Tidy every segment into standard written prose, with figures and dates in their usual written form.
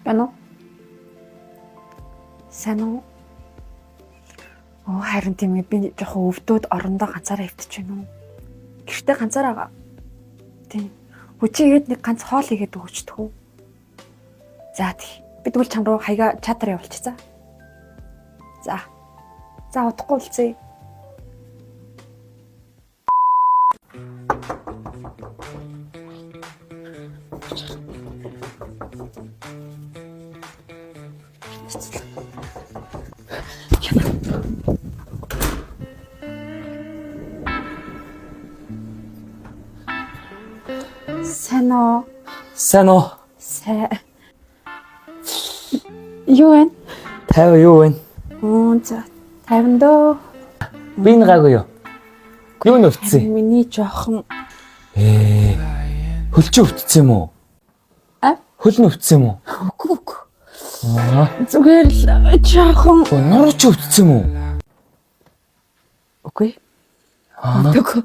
Байна уу? Сайн уу? Харин тийм ээ би жоохон өвдөөд орондоо ганцаараа хөвтөж байна уу? Гэртээ ганцаараа байгаа. Тийм. Хүчигээд нэг ганц хоол игээд өгчдөг үү? За тий. Би тэгвэл чам руу хаяга чатаар явуулчих. За. За удахгүй уулзъя. Сайн уу? Сайн. Юу вэ? 50 юу вэ? За 50 дөө. Би нэг гайгүй юу? Юу нөвцсөн? Миний жоохон Хөлч өвдсөн юм уу? Хөл нөвцсөн юм уу? үгүй. Зүгээр л жоохон Нурууч өвдсөн юм уу? үгүй. Үгүй.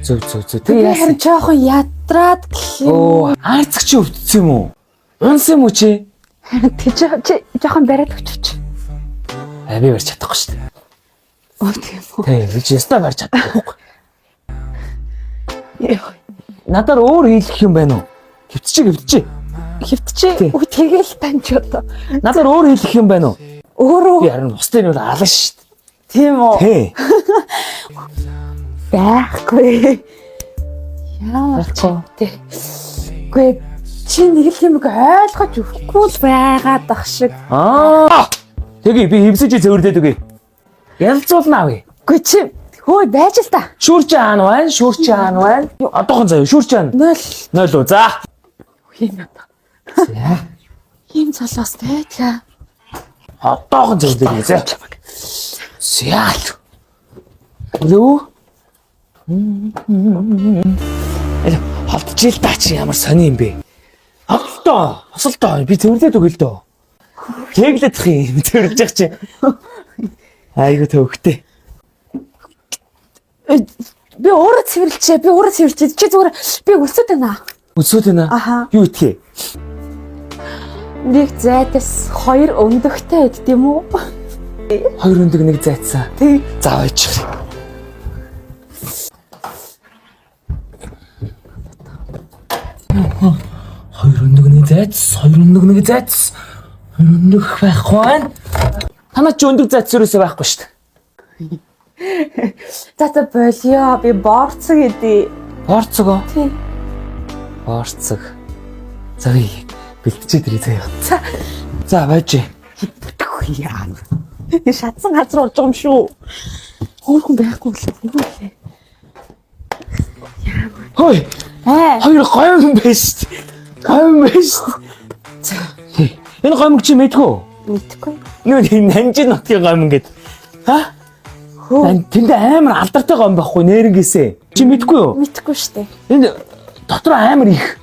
Зөв. Тэгээ харин жоохон ядраад гэх юм. Арцагч өвдсөн юм уу? Унсан юм уу чи? Харин чи жоохон бариад өчөч. Би барьж чадахгүй шүү дээ. Тийм үү. Би чи ястаа барьж чадахгүй. Яа. Надаар өөр хийх юм байна уу? Хөвтчээ. Хөвтчээ. Үгүй тэгэл таньч одоо. Надаар өөр хийх юм байна уу? Өөрөө. Би харин бусдын бол алан шүү дээ. Тийм үү. Тий. Байхгүй. Яа. Үгүй чи нэг л юм ойлгож өгөхгүй л байгаад ах шиг. Тэгээ би хөвсөж зөөрдөд үгүй. Ялцуулна авъя. Үгүй чи хөөе байж л та. Шүрч аан байна. Одоохон заяа шүрч аан. 0 уу. За. Ийм юм. За. Ийм цолоос тэгээ. Одоохон зөөрдөд үү. За. Юу? Холдчихил та чи ямар сони юм бэ? Хосолтоо. Би зөрлөд өгөө л дөө. Тэглэх юм. Зөрлөж яах чи. Айгуу төвхтэй. Би өөрөө цэвэрлчээ. Чи зүгээр би өсөд байна. Өсөд байна. Юу итгэ? Нэг зайтас 2 өндөгтэй гэдэг юм уу? 2 өндөг нэг зайцсан. Тий. За байж. Хоёр өндөг нэг зайц. Өндөг байхгүй байна. Танаа ч өндөг зайц зүрээсээ байхгүй шүү дээ. За болио би борцог эдээ. Борцогоо. Тий. Борцог. За бэлтчихэд ирээ заяа. За байж. Бүтгэхгүй яа. Шатсан газар болж байгаа юм шүү. Хөөрхөн байхгүй л. Хөөе. Хоёр гомн биш. Энэ гомн чи мэдгүй. Мэдхгүй. Нөө нанжин нотгийн гомн гэд. Тэнд амар алдартай гомн байхгүй нэрнгээсээ. Чи мэдгүй юу? Мэдхгүй штэ. Энд дотор амар их.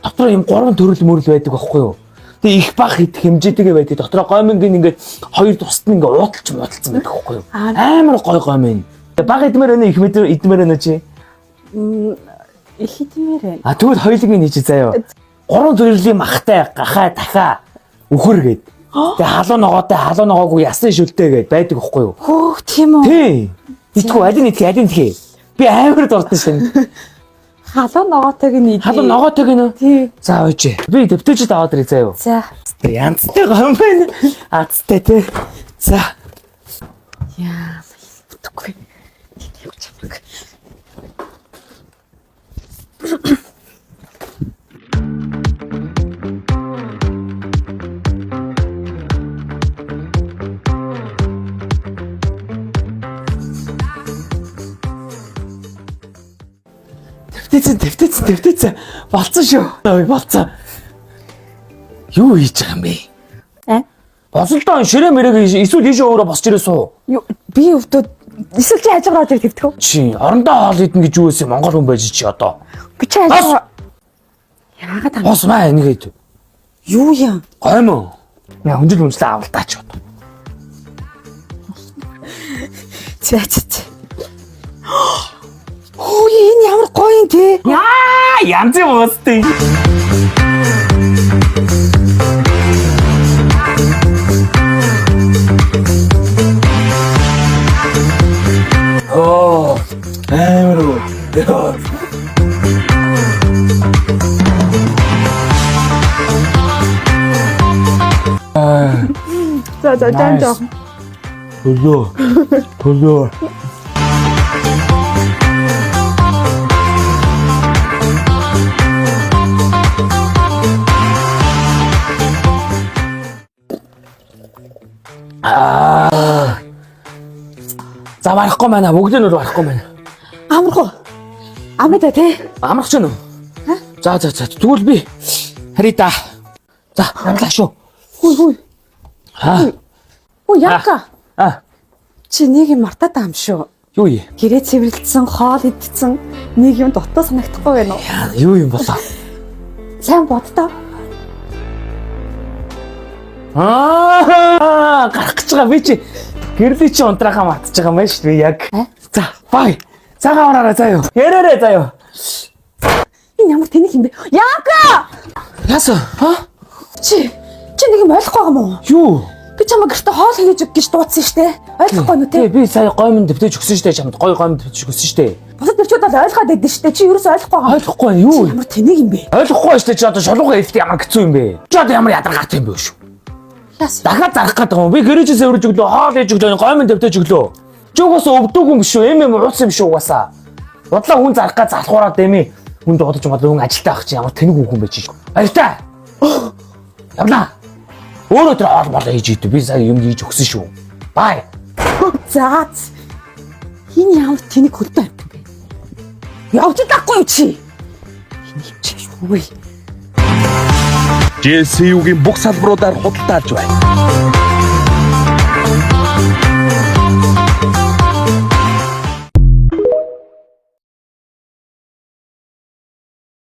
Дотор юм 3 төрөл мөрөл байдаг байхгүй юу? Тэгээ их бах идэх хэмжээтэйгээ байдаг. Дотор гомнгийн ингээд хоёр тусад нь ингээд уудалж муудалцсан байдаг байхгүй юу? Амар гой гомн. Баг идмээр байна их идмээр байна чи. Их идмээр байна. Тэгвэл хоёулын хийж заяа. 3 төрлийн махтай гахаа дахаа өхөр гээд. Тэгээ халуун ногоогүй ясны шүлтэй гээд байдаг байхгүй юу? Хөөх тийм үү? Тий. Идэх аль нь идэх. Би амар дуртай шин. Халуун ногоотойг нь идэх. Халуун ногоотойг нь. Тий. За өөч. Би дэвтэж аваад ирээ заяа. За. Янзтай гом байна. Азтай тий. За. Яа. Бүтгэхгүй. Явж чамаг. Дэвтэж. Болцсон шүү. Болцсон. Юу хийж байгаа юм бэ? Босолтоо ширээ мэрэг эсвэл ийш өөрөө босч ирээ суу. Би өвдөд эсвэл чи хажуугаар орж дэвтэх үү? Чи орондоо хоол идэн гэж юу вэ? Монгол хүн байж чи одоо. Би чи хажуугаар. Яагаад та? Бос маа нэгэд. Юу юм? Гоймо. Яа хүнжил авалтаач одоо. За. Хөө энэ ямар гоё юм те. Яа янз юм уустай. За жан жоо. Төлөө. За барахгүй байна. Бүгд нь барахгүй байна. Амарх. Амда тий. Амарч гэнэ. За. Тэгвэл би харита. За, амлаа шүү. Хүй. Яка. А. Чи нэг юм мартаад байгаа юм шүү. Юу юм? Гэрээ цэвэрлэлсэн, хоол идсэн, нэг юм дотоо санагдахгүй байна уу? Юу юм болоо? Сайн боддоо. Гарах гэж байгаа би чи гэрлийн чи унтраахаа мартаж байгаа юм байна шүү дээ яг. За, бай. Цагаан ороо заяа. Ярээрээ заяа. Энэ ямар тэнэг юм бэ? Яка! Яасан? Чи нэг юм ойлгохгүй байгаа мó? Юу? Би чамаа гэртээ хоол хийж өг гэж дуудсан штэ. Ойлгохгүй нү те? Би сая гоймон дэвтэж өгсөн штэ чамд. Гой гоймон дэвтэж өгсөн штэ. Бусад нөхцөл бол ойлгоод байдсан штэ. Чи ерөөсөө ойлгохгүй байгаа. Ойлгохгүй байна юу? Ямар тэнэг юм бэ? Ойлгохгүй штэ чи одоо шулууга хэлт ямар хэцүү юм бэ? Чи одоо ямар ядаргаатай юм бэ шүү? Яасан? Дахиад зарах гэдэг юм. Би гэрээчээс өрж өглөө, хоол хийж өглөө, гоймон дэвтэж өглөө. Чи угаасаа өвдөөг юм биш үү? Ууц юм шүү угаасаа. Бодлоо хүн зарах гэж залхуураад дэмий. Хүн дуудаж модон хүн ажилтаа ах чи ямар тэнэг хүн байж шүү. Баяртай. Явна. Өөрөө тэр хоол болоо хийж идэв. Би сая юм хийж өгсөн шүү. Бай. За. Энэ ямар тэнэг хүнтэй юм бэ? Явж тахгүй юу чи? Энэ чи юу вэ? JCU-гийн бүх салбаруудаар худалдаалж байна.